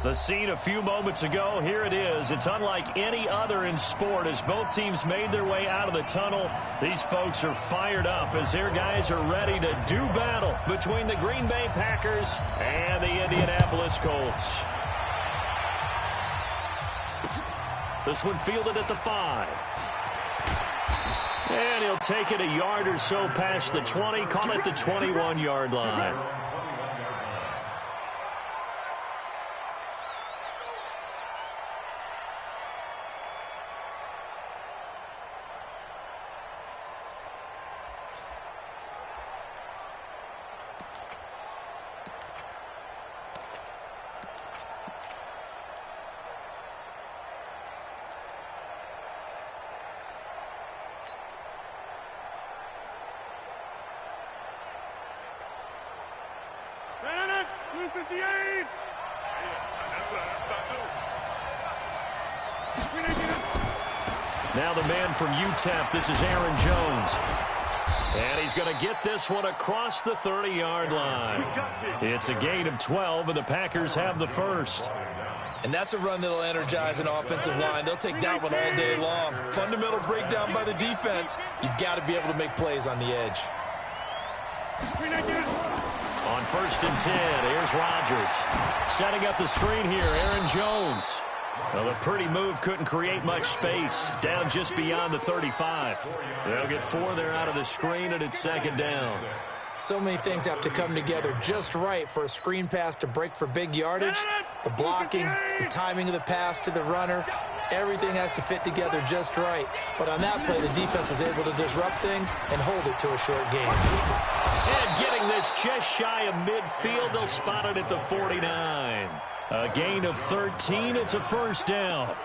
The scene a few moments ago, here it is. It's unlike any other in sport as both teams made their way out of the tunnel. These folks are fired up as their guys are ready to do battle between the Green Bay Packers and the Indianapolis Colts. This one fielded at the 5. And he'll take it a yard or so past the 20, call it the 21-yard line. Now the man from UTEP, this is Aaron Jones. And he's going to get this one across the 30-yard line. It's a gain of 12, and the Packers have the first. And that's a run that'll energize an offensive line. They'll take that one all day long. Fundamental breakdown by the defense. You've got to be able to make plays on the edge. On 1st and 10, here's Rodgers. Setting up the screen here, Aaron Jones. Well, the pretty move couldn't create much space. Down just beyond the 35. They'll get 4 there out of the screen, and it's 2nd down. So many things have to come together just right for a screen pass to break for big yardage. The blocking, the timing of the pass to the runner, everything has to fit together just right. But on that play, the defense was able to disrupt things and hold it to a short game. And getting this just shy of midfield, they'll spot it at the 49. A gain of 13, it's a 1st down.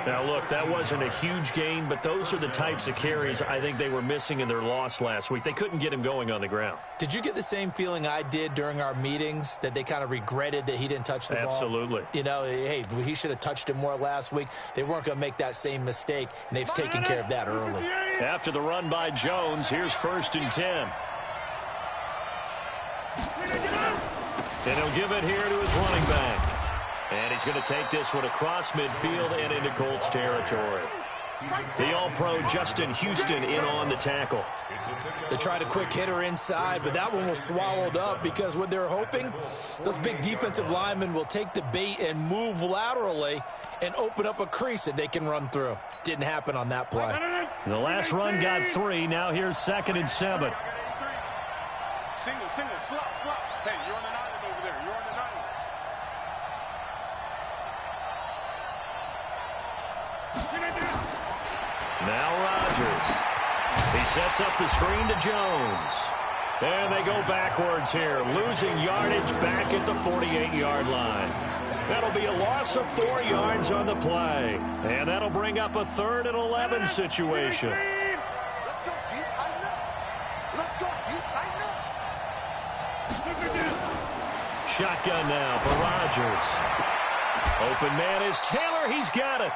Now, look, that wasn't a huge gain, but those are the types of carries I think they were missing in their loss last week. They couldn't get him going on the ground. Did you get the same feeling I did during our meetings, that they kind of regretted that he didn't touch the ball? Absolutely. You know, hey, he should have touched it more last week. They weren't going to make that same mistake, and they've taken care of that early. After the run by Jones, here's 1st and 10. And he'll give it here to his running back. And he's going to take this one across midfield and into Colts territory. The All-Pro Justin Houston in on the tackle. They tried a quick hitter inside, but that one was swallowed up because what they're hoping, those big defensive linemen will take the bait and move laterally and open up a crease that they can run through. Didn't happen on that play. The last run got 3. Now here's 2nd and 7. Single, slop. Hey, you're on the 9 over there. You're on the 9. Now Rodgers. He sets up the screen to Jones. And they go backwards here, losing yardage back at the 48-yard line. That'll be a loss of 4 yards on the play. And that'll bring up a 3rd and 11 situation. Let's go. You tighten up. Let's go. You tighten up. Shotgun now for Rodgers. Open man is Taylor. He's got it.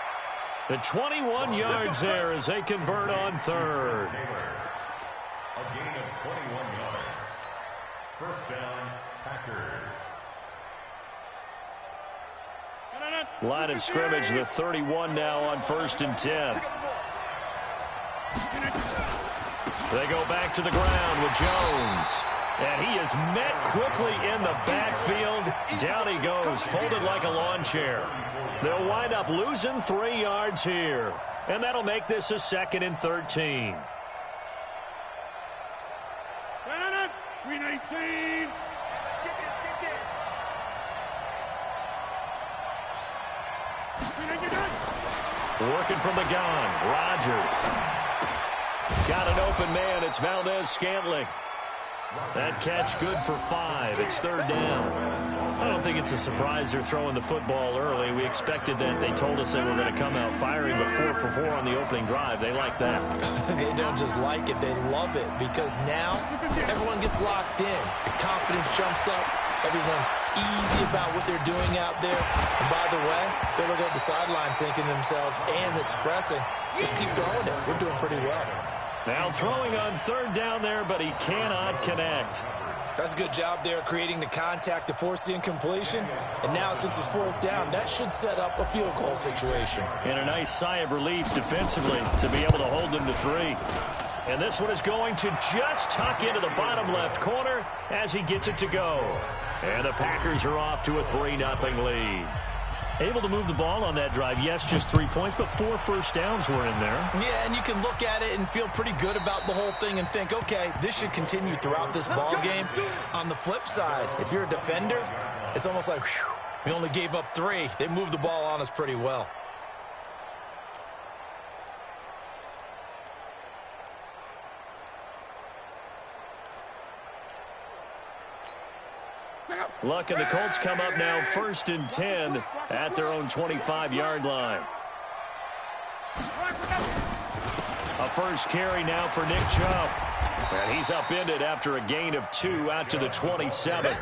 The 21 yards there as they convert on 3rd. A gain of 21 yards. 1st down, Packers. Line of scrimmage, the 31 now on 1st and 10. They go back to the ground with Jones. And he is met quickly in the backfield. Down he goes, folded like a lawn chair. They'll wind up losing 3 yards here. And that'll make this a 2nd and 13. Working from the gun, Rodgers. Got an open man, it's Valdez-Scantling. That catch good for 5. It's 3rd down. I don't think it's a surprise they're throwing the football early. We expected that. They told us they were going to come out firing, but 4 for 4 on the opening drive. They like that. They don't just like it, they love it, because now everyone gets locked in. The confidence jumps up. Everyone's easy about what they're doing out there. And by the way, they're looking at the sideline thinking to themselves and expressing, just keep throwing it. We're doing pretty well. Now throwing on 3rd down there, but he cannot connect. That's a good job there creating the contact to force the incompletion. And now, since it's fourth down, that should set up a field goal situation. And a nice sigh of relief defensively to be able to hold them to 3. And this one is going to just tuck into the bottom left corner as he gets it to go. And the Packers are off to a 3-0 lead. Able to move the ball on that drive. Yes, just 3 points, but 4 first downs were in there. Yeah, and you can look at it and feel pretty good about the whole thing and think, okay, this should continue throughout this ball game. On the flip side, if you're a defender, it's almost like, whew, we only gave up 3. They moved the ball on us pretty well. Luck and the Colts come up now 1st and 10 at their own 25-yard line. A first carry now for Nick Chubb. And he's upended after a gain of 2 out to the 27.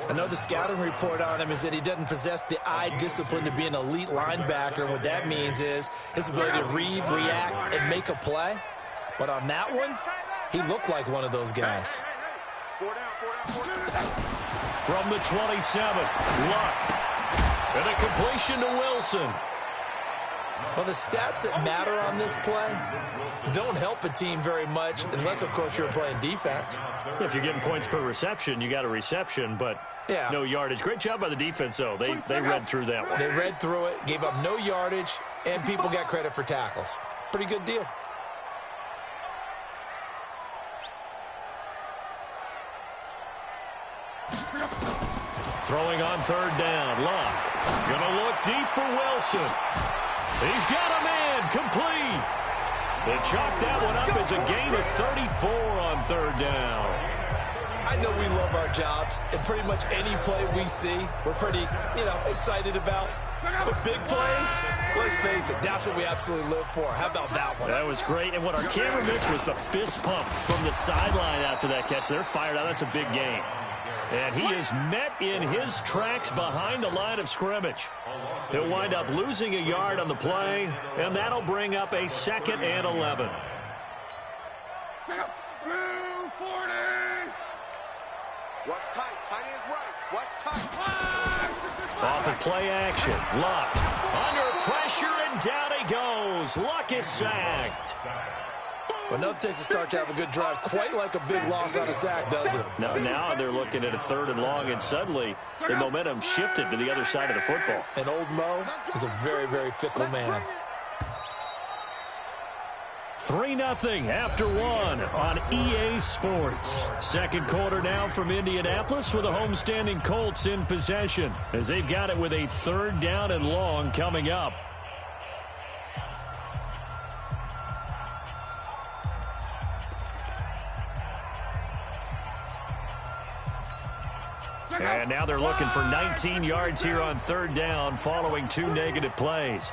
I know the scouting report on him is that he doesn't possess the eye discipline to be an elite linebacker. What that means is his ability to read, react, and make a play. But on that one, he looked like one of those guys. From the 27, Luck. And a completion to Wilson. Well, the stats that matter on this play don't help a team very much unless, of course, you're playing defense. If you're getting points per reception, you got a reception, but yeah, no yardage. Great job by the defense, though. They read through that one. They read through it, gave up no yardage, and people got credit for tackles. Pretty good deal. Throwing on 3rd down, Luck. Gonna look deep for Wilson. He's got a man, complete. They chalk that one up as a gain of 34 on 3rd down. I know we love our jobs, and pretty much any play we see, we're pretty, excited about. But big plays, let's face it, that's what we absolutely live for. How about that one? That was great, and what our camera missed was the fist pump from the sideline after that catch. They're fired out. That's a big gain. And he is met in his tracks behind the line of scrimmage. He'll wind up losing a yard on the play, and that'll bring up a 2nd and 11. What's tight? Tight is right. What's tight? Off of play action, Luck. Under pressure, and down he goes. Luck is sacked. But nothing takes a start to have a good drive, quite like a big loss on a sack, does it? Now they're looking at a 3rd and long, and suddenly the momentum shifted to the other side of the football. And old Mo is a very, very fickle man. 3-0 after 1 on EA Sports. Second quarter now from Indianapolis with the homestanding Colts in possession as they've got it with a 3rd down and long coming up. And now they're looking for 19 yards here on 3rd down following 2 negative plays.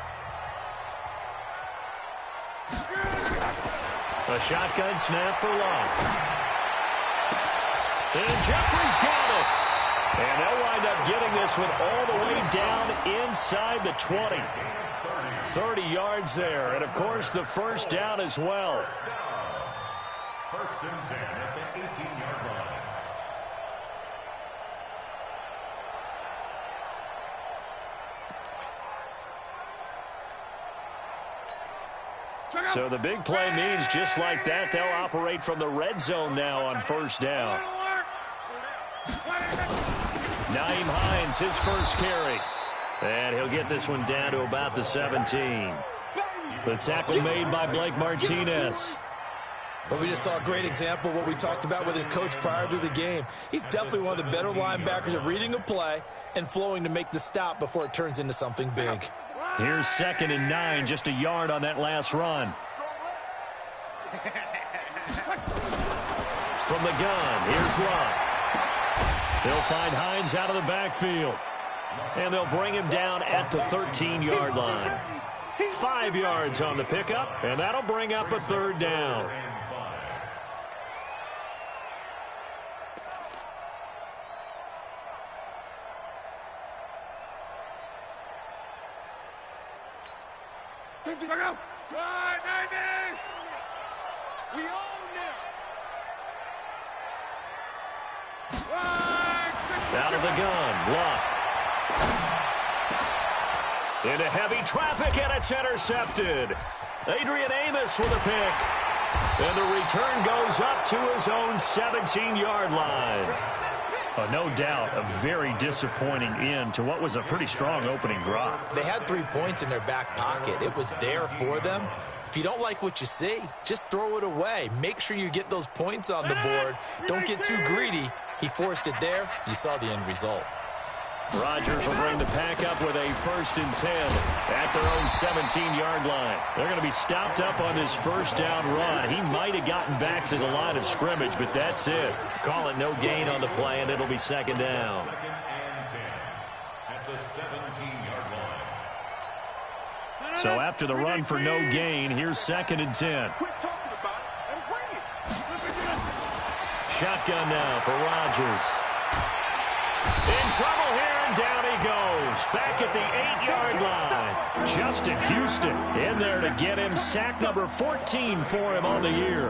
A shotgun snap for Luck. And Jeffrey's got it. And they'll wind up getting this one all the way down inside the 20. 30 yards there. And, of course, the first down as well. 1st and 10 at the 18-yard line. So the big play means just like that, they'll operate from the red zone now on 1st down. Nyheim Hines, his first carry. And he'll get this one down to about the 17. The tackle made by Blake Martinez. Well, we just saw a great example of what we talked about with his coach prior to the game. He's definitely one of the better linebackers at reading a play and flowing to make the stop before it turns into something big. Here's 2nd and 9, just a yard on that last run. From the gun, here's Luck. They'll find Hines out of the backfield. And they'll bring him down at the 13-yard line. 5 yards on the pickup, and that'll bring up a 3rd down. Out of the gun, Luck. Into heavy traffic, and it's intercepted. Adrian Amos with a pick. And the return goes up to his own 17-yard line. No doubt a very disappointing end to what was a pretty strong opening drive. They had 3 points in their back pocket. It was there for them. If you don't like what you see, just throw it away. Make sure you get those points on the board. Don't get too greedy. He forced it there. You saw the end result. Rodgers will bring the pack up with a 1st and 10 at their own 17-yard line. They're going to be stopped up on this first down run. He might have gotten back to the line of scrimmage, but that's it. Call it no gain on the play, and it'll be 2nd down. 2nd and 10 at the 17-yard line. So after the run for no gain, here's 2nd and 10. Quit talking about it and bring it. Shotgun now for Rodgers. In trouble here, and down he goes. Back at the 8-yard line. Justin Houston in there to get him. Sack number 14 for him on the year.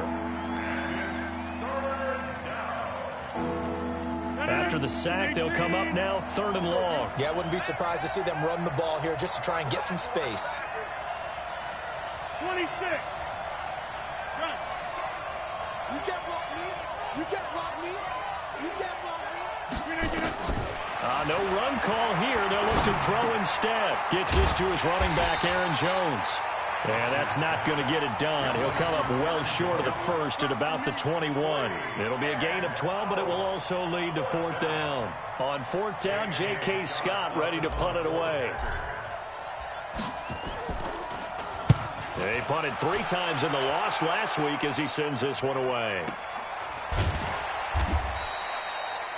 After the sack, they'll come up now 3rd and long. Yeah, I wouldn't be surprised to see them run the ball here just to try and get some space. 26. You can't block me. You can't block me. You can't block me. No run call here. They'll look to throw instead. Gets this to his running back, Aaron Jones. And that's not going to get it done. He'll come up well short of the first at about the 21. It'll be a gain of 12, but it will also lead to 4th down. On 4th down, J.K. Scott ready to punt it away. He punted 3 times in the loss last week as he sends this one away.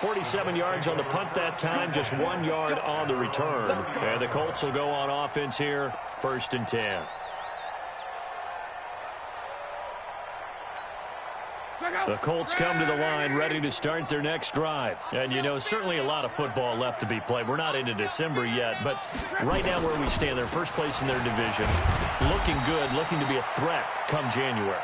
47 yards on the punt that time, just 1 yard on the return. And the Colts will go on offense here, 1st and 10. The Colts come to the line ready to start their next drive. And, you know, certainly a lot of football left to be played. We're not into December yet, but right now where we stand, they're first place in their division. Looking good, looking to be a threat come January.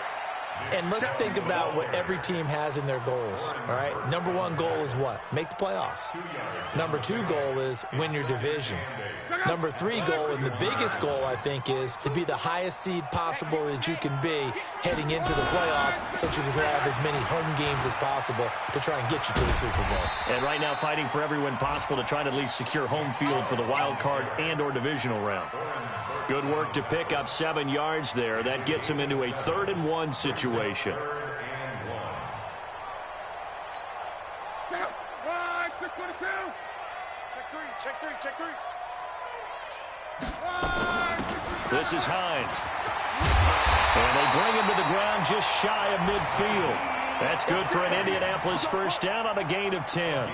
And let's think about what every team has in their goals, all right? Number 1 goal is what? Make the playoffs. Number 2 goal is win your division. Number 3 goal, and the biggest goal, I think, is to be the highest seed possible that you can be heading into the playoffs so that you can have as many home games as possible to try and get you to the Super Bowl. And right now fighting for every win possible to try to at least secure home field for the wild card and or divisional round. Good work to pick up 7 yards there. That gets him into a 3rd and 1 situation. Check 3. This is Hines. And they bring him to the ground just shy of midfield. That's good for an Indianapolis 1st down on a gain of 10.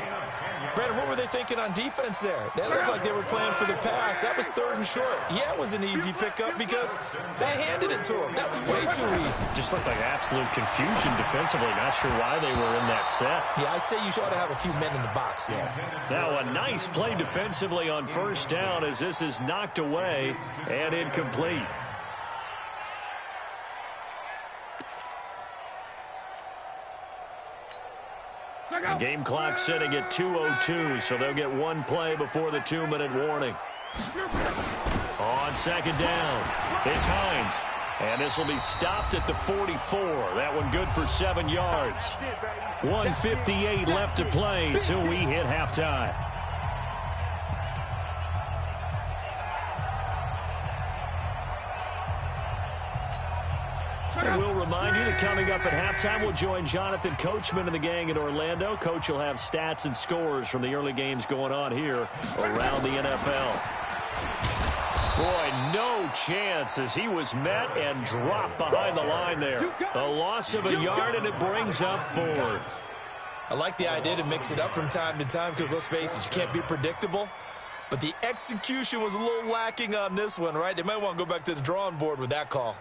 Brandon, what were they thinking on defense there? That looked like they were playing for the pass. That was 3rd and short. Yeah, it was an easy pickup because they handed it to him. That was way too easy. Just looked like absolute confusion defensively. Not sure why they were in that set. Yeah, I'd say you ought to have a few men in the box there. Now a nice play defensively on 1st down as this is knocked away and incomplete. The game clock sitting at 2:02, so they'll get 1 play before the 2-minute warning. On 2nd down, it's Hines. And this will be stopped at the 44. That one good for 7 yards. 1:58 left to play till we hit halftime. And we'll remind you that coming up at halftime, we'll join Jonathan Coachman and the gang in Orlando. Coach will have stats and scores from the early games going on here around the NFL. Boy, no chance as he was met and dropped behind the line there. A loss of a yard, and it brings up 4th. I like the idea to mix it up from time to time because, let's face it, you can't be predictable. But the execution was a little lacking on this one, right? They might want to go back to the drawing board with that call.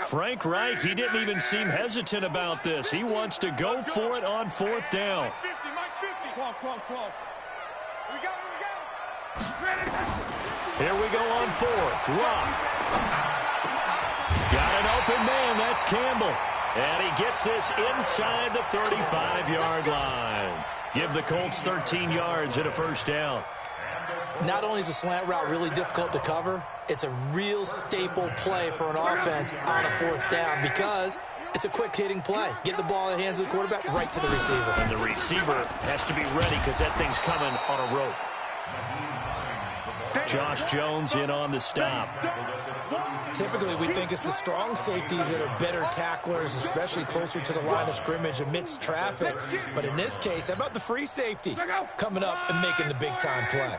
Frank Reich, he didn't even seem hesitant about this. He wants to go for it on 4th down. Mike 50. We got it. Here we go on fourth. Luck. Got an open man. That's Campbell. And he gets this inside the 35-yard line. Give the Colts 13 yards and a first down. Not only is a slant route really difficult to cover, it's a real staple play for an offense on a fourth down because it's a quick-hitting play. Get the ball in the hands of the quarterback right to the receiver. And the receiver has to be ready because that thing's coming on a rope. Josh Jones in on the stop. Typically, we think it's the strong safeties that are better tacklers, especially closer to the line of scrimmage amidst traffic. But in this case, how about the free safety coming up and making the big-time play?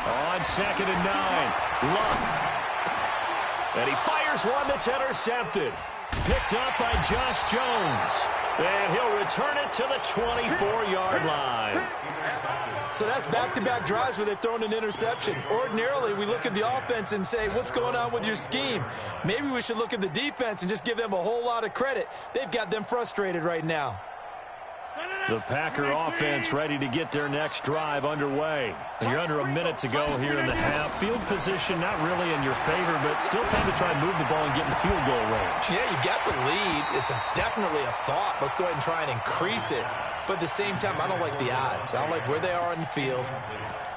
On 2nd and 9, Luck. And he fires one that's intercepted. Picked up by Josh Jones. And he'll return it to the 24-yard line. So that's back-to-back drives where they've thrown an interception. Ordinarily, we look at the offense and say, what's going on with your scheme? Maybe we should look at the defense and just give them a whole lot of credit. They've got them frustrated right now. The Packer offense ready to get their next drive underway. You're under a minute to go here in the half. Field position not really in your favor, but still time to try and move the ball and get in field goal range. Yeah, you got the lead. It's definitely a thought. Let's go ahead and try and increase it. But at the same time, I don't like the odds. I don't like where they are on the field.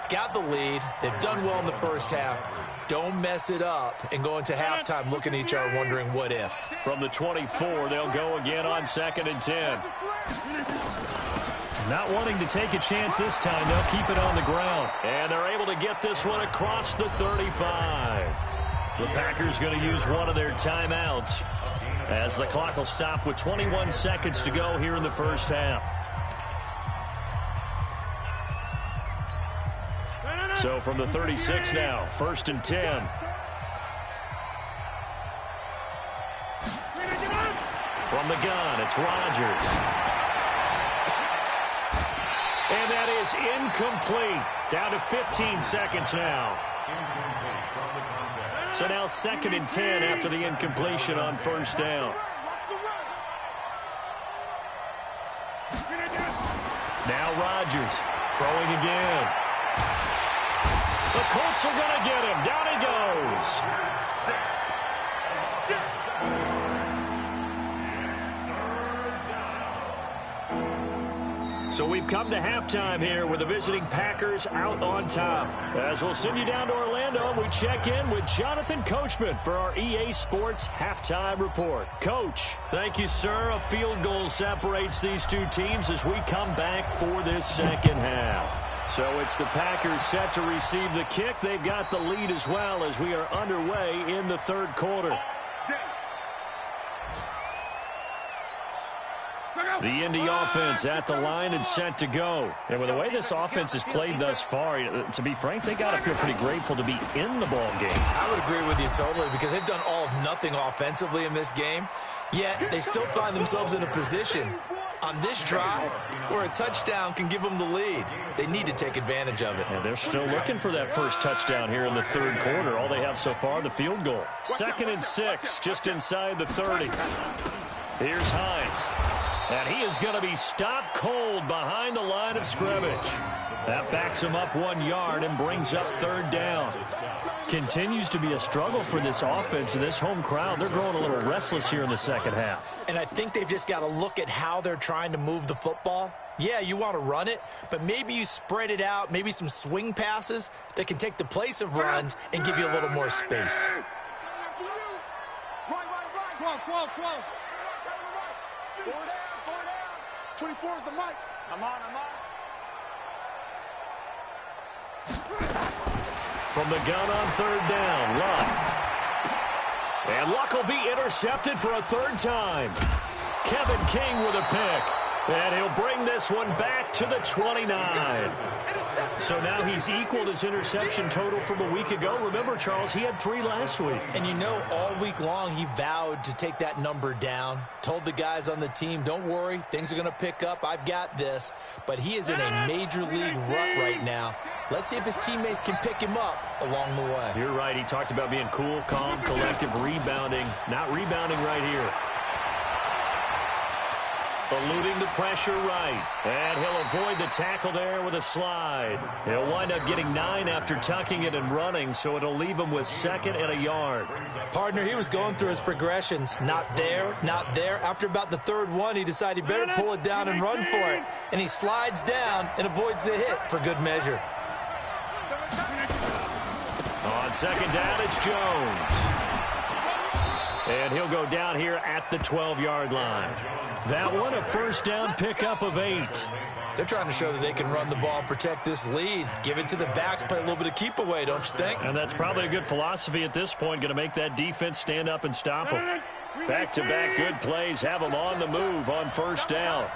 Got the lead. They've done well in the first half. Don't mess it up and go into halftime looking at each other wondering what if. From the 24, they'll go again on 2nd and 10. Not wanting to take a chance this time, they'll keep it on the ground. And they're able to get this one across the 35. The Packers going to use one of their timeouts as the clock will stop with 21 seconds to go here in the first half. So from the 36 now, 1st and 10. From the gun, it's Rodgers. And that is incomplete. Down to 15 seconds now. So now 2nd and 10 after the incompletion on 1st down. Now Rodgers throwing again. The Colts are going to get him. Down he goes. So we've come to halftime here with the visiting Packers out on top. As we'll send you down to Orlando, we check in with Jonathan Coachman for our EA Sports Halftime Report. Coach, thank you, sir. A field goal separates these two teams as we come back for this second half. So it's the Packers set to receive the kick. They've got the lead as well as we are underway in the third quarter. The Indy offense at the line and set to go. And with the way this offense has played thus far, to be frank, they got to feel pretty grateful to be in the ball game. I would agree with you totally because they've done all of nothing offensively in this game, yet they still find themselves in a position on this drive where a touchdown can give them the lead. They need to take advantage of it. And they're still looking for that first touchdown here in the third quarter. All they have so far, the field goal. 2nd and 6, just inside the 30. Here's Hines. And he is going to be stopped cold behind the line of scrimmage. That backs him up 1 yard and brings up 3rd down. Continues to be a struggle for this offense and this home crowd. They're growing a little restless here in the second half. And I think they've just got to look at how they're trying to move the football. Yeah, you want to run it, but maybe you spread it out, maybe some swing passes that can take the place of runs and give you a little more space. Come on. 24 is the mic. I'm on. From the gun on 3rd down, Luck. And Luck will be intercepted for a 3rd time. Kevin King with a pick. And he'll bring this one back to the 29. So now he's equaled his interception total from a week ago. Remember, Charles, he had 3 last week. And you know, all week long he vowed to take that number down. Told the guys on the team, don't worry, things are going to pick up. I've got this. But he is in a major league rut right now. Let's see if his teammates can pick him up along the way. You're right. He talked about being cool, calm, collective, rebounding. Not rebounding right here. eluding the pressure right. And he'll avoid the tackle there with a slide. He'll wind up getting 9 after tucking it and running, so it'll leave him with 2nd and a yard. Partner, he was going through his progressions. Not there, not there. After about the 3rd one, he decided he better pull it down and run for it. And he slides down and avoids the hit for good measure. On 2nd down, it's Jones. And he'll go down here at the 12-yard line. That one, a 1st down pickup of 8. They're trying to show that they can run the ball and protect this lead. Give it to the backs, play a little bit of keep away, don't you think? And that's probably a good philosophy at this point, going to make that defense stand up and stop them. Back-to-back good plays have them on the move on 1st down.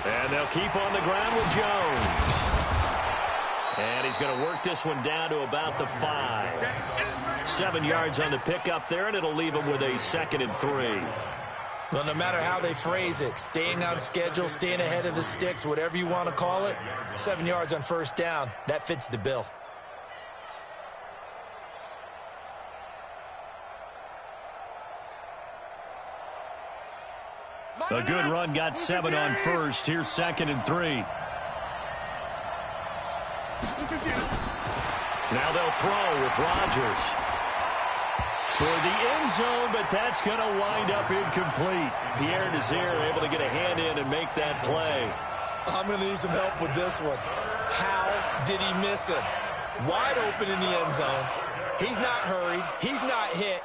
And they'll keep on the ground with Jones. And he's going to work this one down to about the 5. 7 yards on the pickup there, and it'll leave him with a 2nd and 3. Well, no matter how they phrase it, staying on schedule, staying ahead of the sticks, whatever you want to call it, 7 yards on 1st down, that fits the bill. A good run got 7 on 1st. Here's 2nd and 3. Now they'll throw with Rodgers. Toward the end zone, but that's going to wind up incomplete. Pierre Desir able to get a hand in and make that play. I'm going to need some help with this one. How did he miss him? Wide open in the end zone. He's not hurried. He's not hit.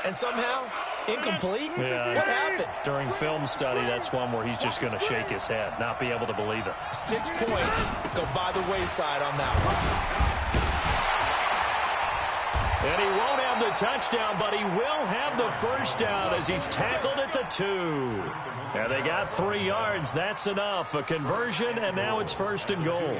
And somehow, incomplete? Yeah. What happened? During film study, that's one where he's just going to shake his head, not be able to believe it. 6 points go by the wayside on that one. And he won't have the touchdown, but he will have the 1st down as he's tackled at the 2. And they got 3 yards. That's enough. A conversion, and now it's 1st and goal.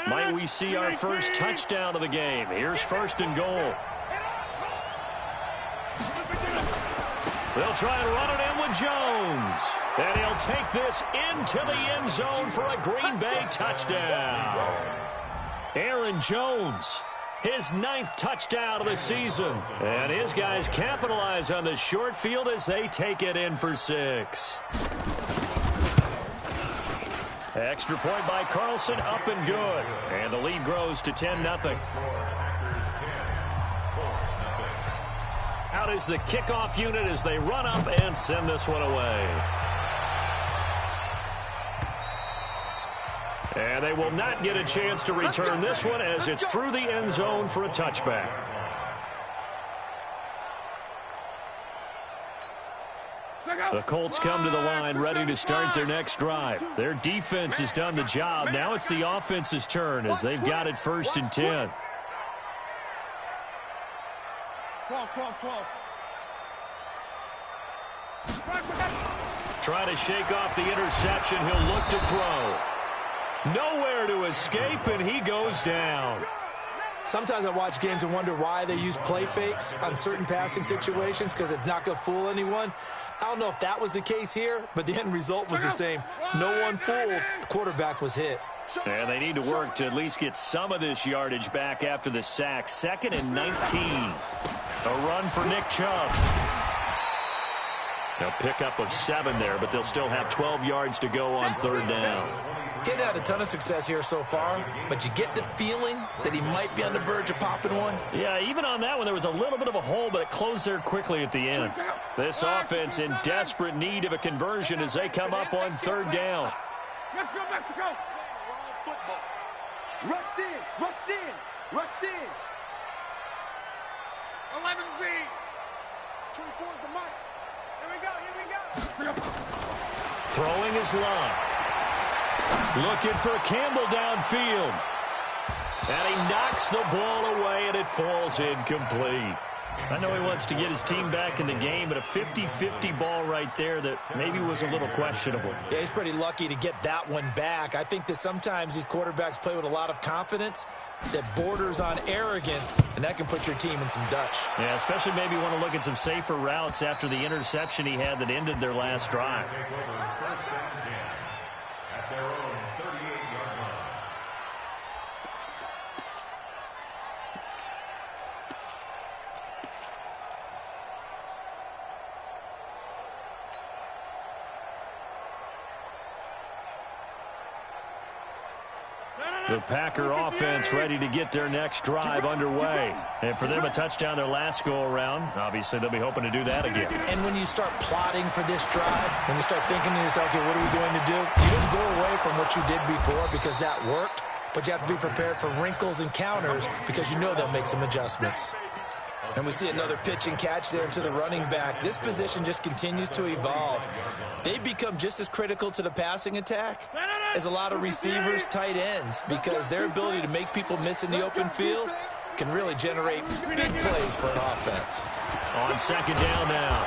Might we see our first touchdown of the game? Here's 1st and goal. They'll try and run it in with Jones. And he'll take this into the end zone for a Green Bay touchdown. Aaron Jones, his 9th touchdown of the season. And his guys capitalize on the short field as they take it in for 6. Extra point by Carlson, up and good. And the lead grows to 10-0. Out is the kickoff unit as they run up and send this one away. And they will not get a chance to return this one as it's through the end zone for a touchback. The Colts come to the line ready to start their next drive. Their defense has done the job. Now it's the offense's turn as they've got it 1st and 10. Try to shake off the interception. He'll look to throw. Nowhere to escape, and he goes down. Sometimes I watch games and wonder why they use play fakes on certain passing situations because it's not going to fool anyone. I don't know if that was the case here, but the end result was the same. No one fooled. The quarterback was hit. And they need to work to at least get some of this yardage back after the sack. 2nd and 19. A run for Nick Chubb. A pickup of 7 there, but they'll still have 12 yards to go on 3rd down. Getting had a ton of success here so far, but you get the feeling that he might be on the verge of popping one. Yeah, even on that one, there was a little bit of a hole, but it closed there quickly at the end. This offense in desperate need of a conversion as they come up on 3rd down. Let's go, Mexico. Football. Rush in, rush in, rush in. 11B. 24 is the mic. Here we go. Throwing his line. Looking for Campbell downfield. And he knocks the ball away, and it falls incomplete. I know he wants to get his team back in the game, but a 50-50 ball right there that maybe was a little questionable. Yeah, he's pretty lucky to get that one back. I think that sometimes these quarterbacks play with a lot of confidence that borders on arrogance, and that can put your team in some Dutch. Yeah, especially maybe want to look at some safer routes after the interception he had that ended their last drive. First and 10 at their own 38-yard line. The Packer offense ready to get their next drive underway. And for them, a touchdown their last go-around. Obviously, they'll be hoping to do that again. And when you start plotting for this drive, when you start thinking to yourself, okay, what are we going to do? You don't go away from what you did before because that worked, but you have to be prepared for wrinkles and counters because you know they'll make some adjustments. And we see another pitch and catch there to the running back. This position just continues to evolve. They become just as critical to the passing attack as a lot of receivers, tight ends, because their ability to make people miss in the open field can really generate big plays for an offense. On second down now,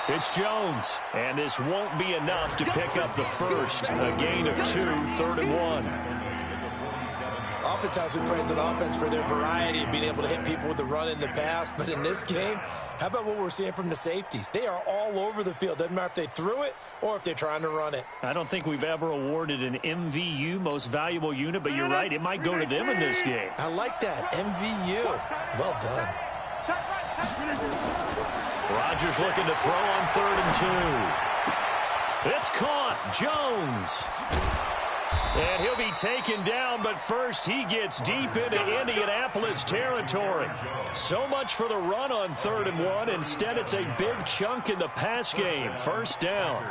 it's Jones. And this won't be enough to pick up the first. A gain of 2, 3rd and 1. Oftentimes we praise an offense for their variety of being able to hit people with the run and the pass. But in this game, how about what we're seeing from the safeties? They are all over the field. Doesn't matter if they threw it or if they're trying to run it. I don't think we've ever awarded an MVU, most valuable unit, but you're right. It might go to them in this game. I like that. MVU. Well done. Rodgers looking to throw on 3rd and 2. It's caught. Jones. And he'll be taken down, but first he gets deep into Indianapolis territory. So much for the run on 3rd and 1. Instead, it's a big chunk in the pass game. First down.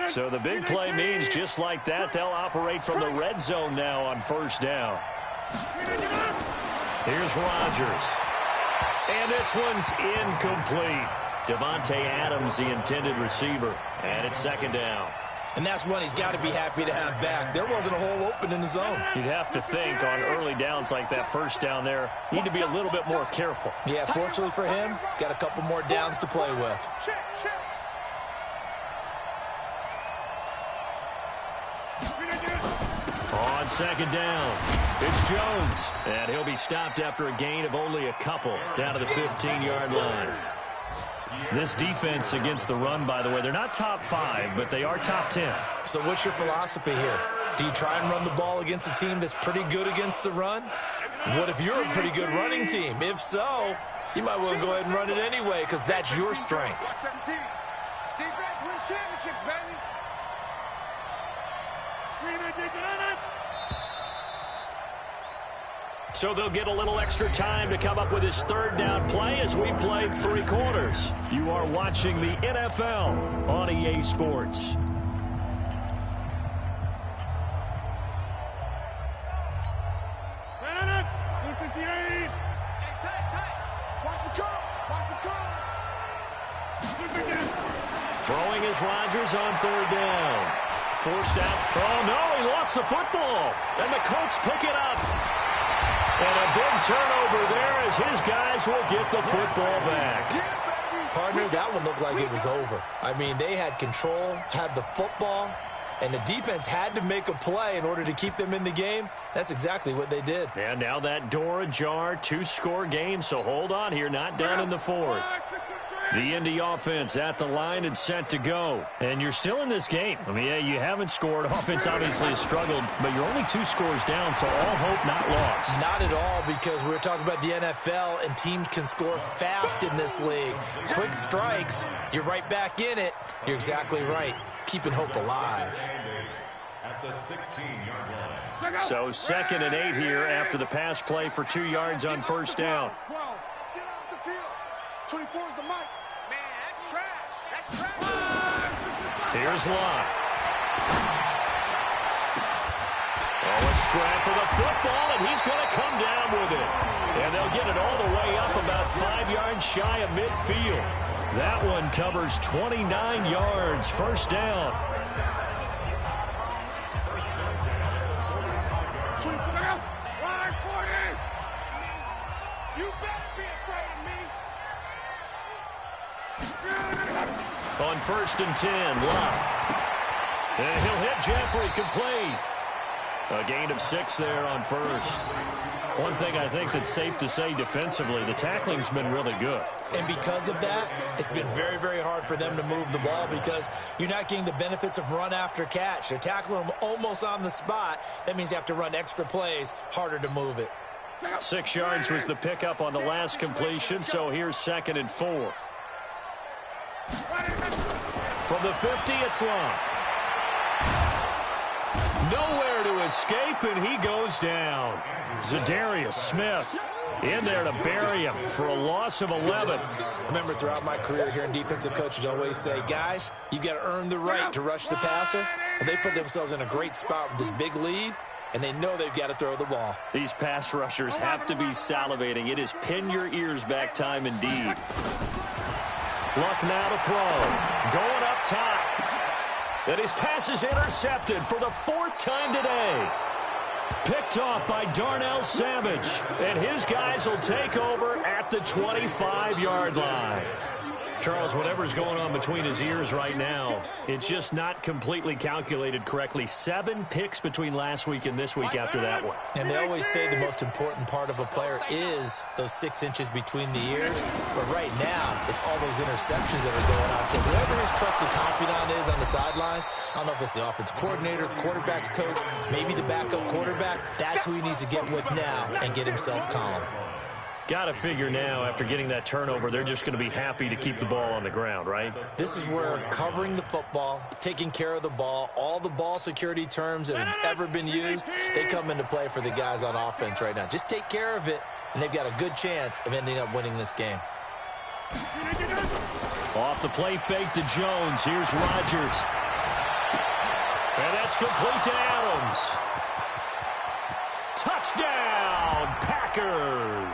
So the big play means just like that, they'll operate from the red zone now on first down. Here's Rodgers. And this one's incomplete. Devontae Adams, the intended receiver. And it's second down. And that's one he's got to be happy to have back. There wasn't a hole open in the zone. You'd have to think on early downs like that first down there, need to be a little bit more careful. Yeah, fortunately for him, got a couple more downs to play with. On second down, it's Jones. And he'll be stopped after a gain of only a couple down to the 15-yard line. This defense against the run, by the way, they're not top 5, but they are top 10. So what's your philosophy here? Do you try and run the ball against a team that's pretty good against the run? What if you're a pretty good running team? If so, you might well go ahead and run it anyway because that's your strength. Defense wins championships, baby. So they'll get a little extra time to come up with his third down play as we played 3 quarters. You are watching the NFL on EA Sports. Throwing is Rodgers on 3rd down. Forced out. Oh, no, he lost the football. And the Colts pick it up. And a big turnover there as his guys will get the football back. Partner, that one looked like it was over. I mean, they had control, had the football, and the defense had to make a play in order to keep them in the game. That's exactly what they did. And now that door ajar, 2-score game, so hold on here, not done in the 4th. The Indy offense at the line and set to go. And you're still in this game. I mean, yeah, you haven't scored. Offense obviously has struggled, but you're only 2 scores down, so all hope not lost. Not at all, because we're talking about the NFL, and teams can score fast in this league. Quick strikes, you're right back in it. You're exactly right. Keeping hope alive. At the 16-yard line. So 2nd and 8 here after the pass play for 2 yards on first down. Let's get off the field. 24 is the mic. Man, that's trash. That's trash. Here's Lott. Oh, a scrap for the football, and he's going to come down with it. And they'll get it all the way up about 5 yards shy of midfield. That one covers 29 yards. First down. On 1st and 10, Love. And he'll hit Jeffrey complete. A gain of 6 there on first. One thing I think that's safe to say defensively, the tackling's been really good. And because of that, it's been very, very hard for them to move the ball because you're not getting the benefits of run after catch. They're tackling them almost on the spot. That means you have to run extra plays, harder to move it. 6 yards was the pickup on the last completion, so here's 2nd and 4. From the 50, it's long. Nowhere to escape, and he goes down. Zadarius Smith in there to bury him for a loss of 11. Remember, throughout my career here in defensive coaches always say, guys, you got to earn the right to rush the passer. And they put themselves in a great spot with this big lead, and they know they've got to throw the ball. These pass rushers have to be salivating. It is pin your ears back time indeed. Luck now to throw. Going up top. And his pass is intercepted for the 4th time today. Picked off by Darnell Savage. And his guys will take over at the 25-yard line. Charles, whatever's going on between his ears right now, it's just not completely calculated correctly. 7 picks between last week and this week after that one. And they always say the most important part of a player is those 6 inches between the ears. But right now, it's all those interceptions that are going on. So whoever his trusted confidant is on the sidelines, I don't know if it's the offensive coordinator, the quarterback's coach, maybe the backup quarterback, that's who he needs to get with now and get himself calm. Got to figure now, after getting that turnover, they're just going to be happy to keep the ball on the ground, right? This is where covering the football, taking care of the ball, all the ball security terms that have ever been used, they come into play for the guys on offense right now. Just take care of it, and they've got a good chance of ending up winning this game. Off the play fake to Jones. Here's Rodgers. And that's complete to Adams. Touchdown, Packers.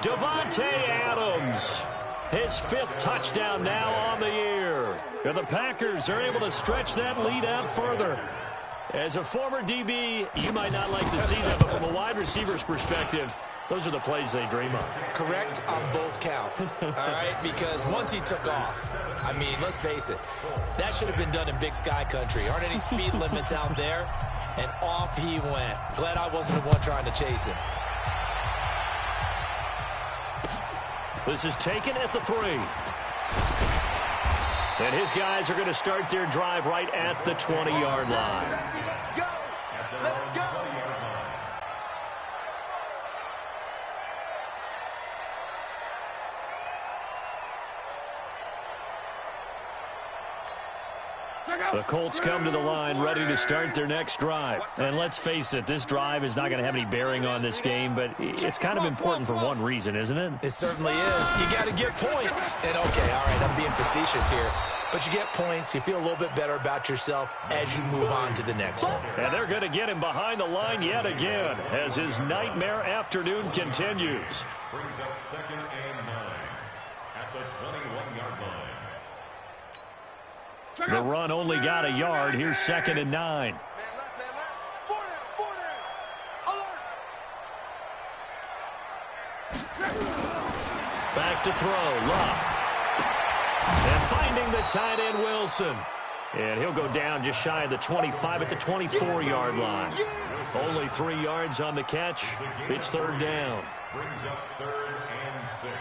Davante Adams, his 5th touchdown now on the year. And the Packers are able to stretch that lead out further. As a former DB, you might not like to see that, but from a wide receiver's perspective, those are the plays they dream of. Correct on both counts, all right? Because once he took off, I mean, let's face it, that should have been done in Big Sky Country. Aren't any speed limits out there? And off he went. Glad I wasn't the one trying to chase him. This is taken at the 3. And his guys are going to start their drive right at the 20-yard line. Go! Let's go! The Colts come to the line ready to start their next drive. And let's face it, this drive is not going to have any bearing on this game, but it's kind of important for one reason, isn't it? It certainly is. You got to get points. And, okay, all right, I'm being facetious here. But you get points. You feel a little bit better about yourself as you move on to the next one. And they're going to get him behind the line yet again as his nightmare afternoon continues. Brings up 2nd and 9 at the 21-yard line. The run only got a yard. Here's 2nd and 9. Man left, man left. 4 down, 4 down. Alert. Back to throw. Love. And finding the tight end, Wilson. And he'll go down just shy of the 25 at the 24-yard line. Only 3 yards on the catch. It's 3rd down. Brings up 3rd and 6.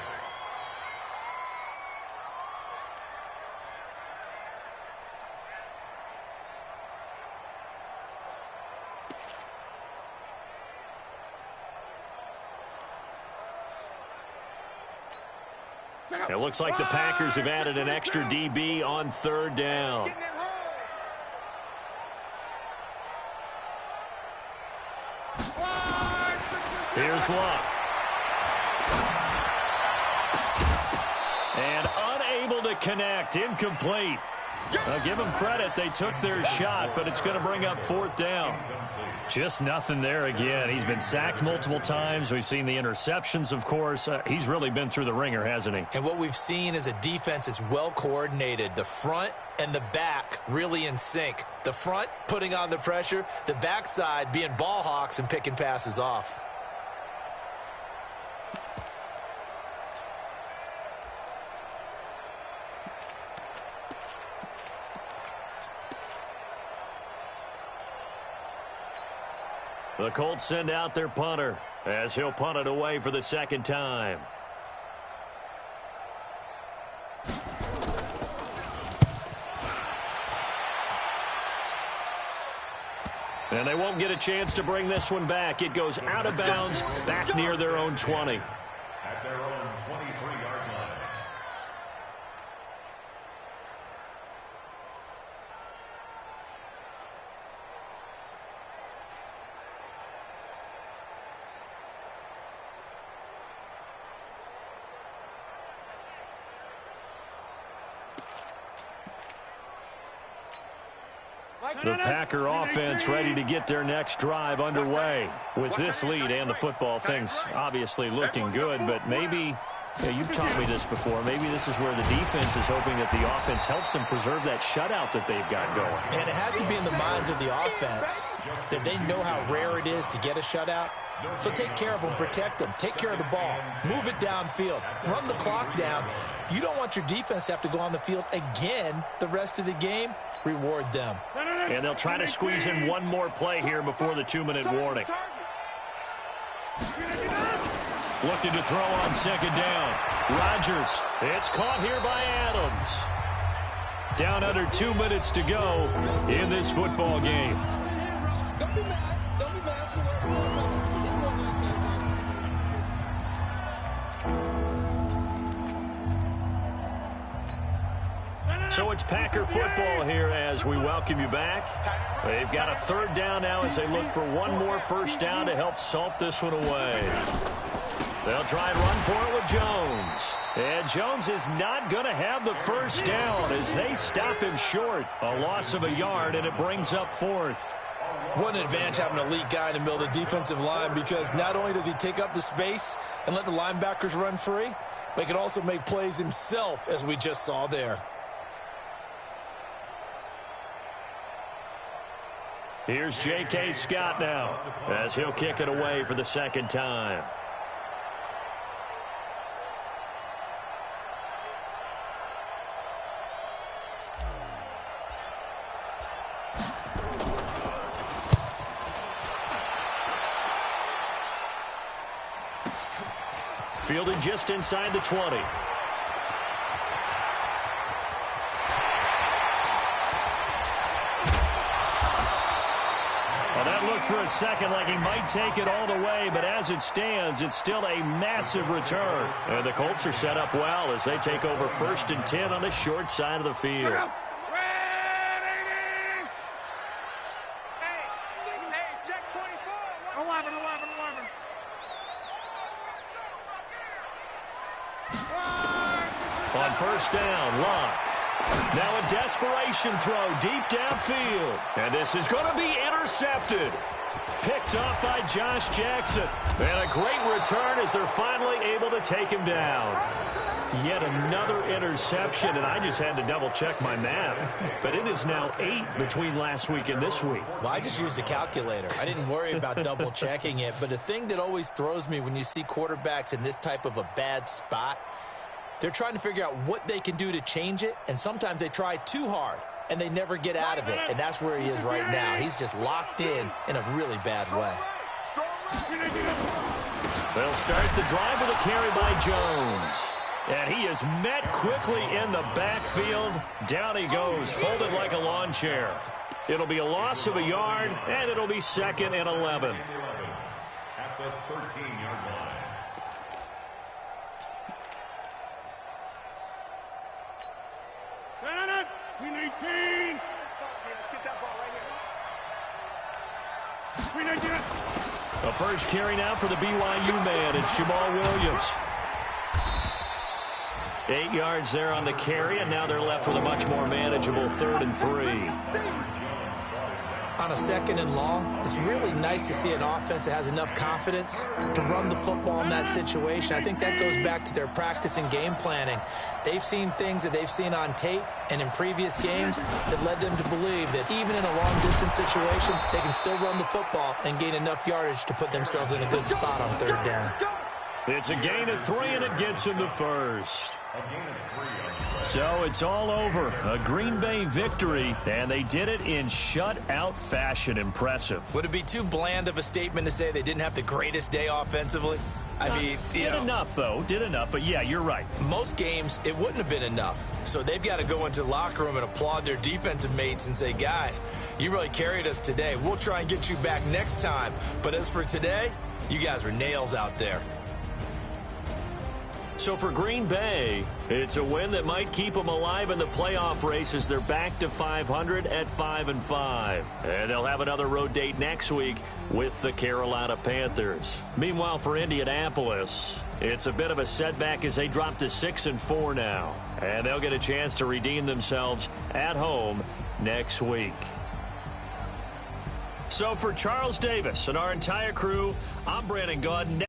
It looks like the Packers have added an extra DB on 3rd down. Here's Luck. And unable to connect. Incomplete. I'll give them credit. They took their shot, but it's going to bring up 4th down. Just nothing there again. He's been sacked multiple times. We've seen the interceptions, of course. He's really been through the ringer, hasn't he? And what we've seen is a defense that's well coordinated. The front and the back really in sync. The front putting on the pressure. The backside being ball hawks and picking passes off. The Colts send out their punter as he'll punt it away for the second time. And they won't get a chance to bring this one back. It goes out of bounds back near their own 20. At their own 23-yard line. The Packer offense ready to get their next drive underway. With this lead and the football, things obviously looking good, but maybe, you've taught me this before, maybe this is where the defense is hoping that the offense helps them preserve that shutout that they've got going. And it has to be in the minds of the offense that they know how rare it is to get a shutout. So take care of them, protect them, take care of the ball, move it downfield, run the clock down. You don't want your defense to have to go on the field again the rest of the game. Reward them. And they'll try to squeeze in one more play here before the 2-minute warning. Looking to throw on second down. Rodgers. It's caught here by Adams. Down under 2 minutes to go in this football game. Don't be mad. Don't be mad. So it's Packer football here as we welcome you back. They've got a third down now as they look for one more first down to help salt this one away. They'll try and run for it with Jones. And Jones is not going to have the first down as they stop him short. A loss of a yard, and it brings up fourth. What an advantage having an elite guy in the middle of the defensive line, because not only does he take up the space and let the linebackers run free, but he can also make plays himself, as we just saw there. Here's J.K. Scott now as he'll kick it away for the second time. Fielded just inside the 20. For a second like he might take it all the way, but as it stands, it's still a massive return. And the Colts are set up well as they take over 1st and 10 on the short side of the field. Hey, check 24. 11. On first down, Locke. Now a desperation throw deep downfield. And this is going to be intercepted. Picked up by Josh Jackson. And a great return as they're finally able to take him down. Yet another interception, and I just had to double-check my math. But it is now 8 between last week and this week. Well, I just used a calculator. I didn't worry about double-checking it. But the thing that always throws me when you see quarterbacks in this type of a bad spot, they're trying to figure out what they can do to change it, and sometimes they try too hard, and they never get out of it, and that's where he is right now. He's just locked in a really bad way. They'll start the drive with a carry by Jones. And he is met quickly in the backfield. Down he goes, folded like a lawn chair. It'll be a loss of a yard, and it'll be 2nd and 11. At the 13-yard line. We need 18. Let's get that ball right here. The first carry now for the BYU man. It's Jamal Williams. 8 yards there on the carry, and now they're left with a much more manageable 3rd and 3. On a 2nd and long, it's really nice to see an offense that has enough confidence to run the football in that situation. I think that goes back to their practice and game planning. They've seen things that they've seen on tape and in previous games that led them to believe that even in a long-distance situation, they can still run the football and gain enough yardage to put themselves in a good spot on 3rd down. It's a gain of 3, and it gets them to first. A gain of 3 on So it's all over. A Green Bay victory, and they did it in shutout fashion. Impressive. Would it be too bland of a statement to say they didn't have the greatest day offensively? I mean, did enough, though. Did enough. But, yeah, you're right. Most games, it wouldn't have been enough. So they've got to go into the locker room and applaud their defensive mates and say, guys, you really carried us today. We'll try and get you back next time. But as for today, you guys are nails out there. So for Green Bay, it's a win that might keep them alive in the playoff race as they're back to 500 at 5-5. And they'll have another road date next week with the Carolina Panthers. Meanwhile, for Indianapolis, it's a bit of a setback as they drop to 6-4 now. And they'll get a chance to redeem themselves at home next week. So for Charles Davis and our entire crew, I'm Brandon Gaudin.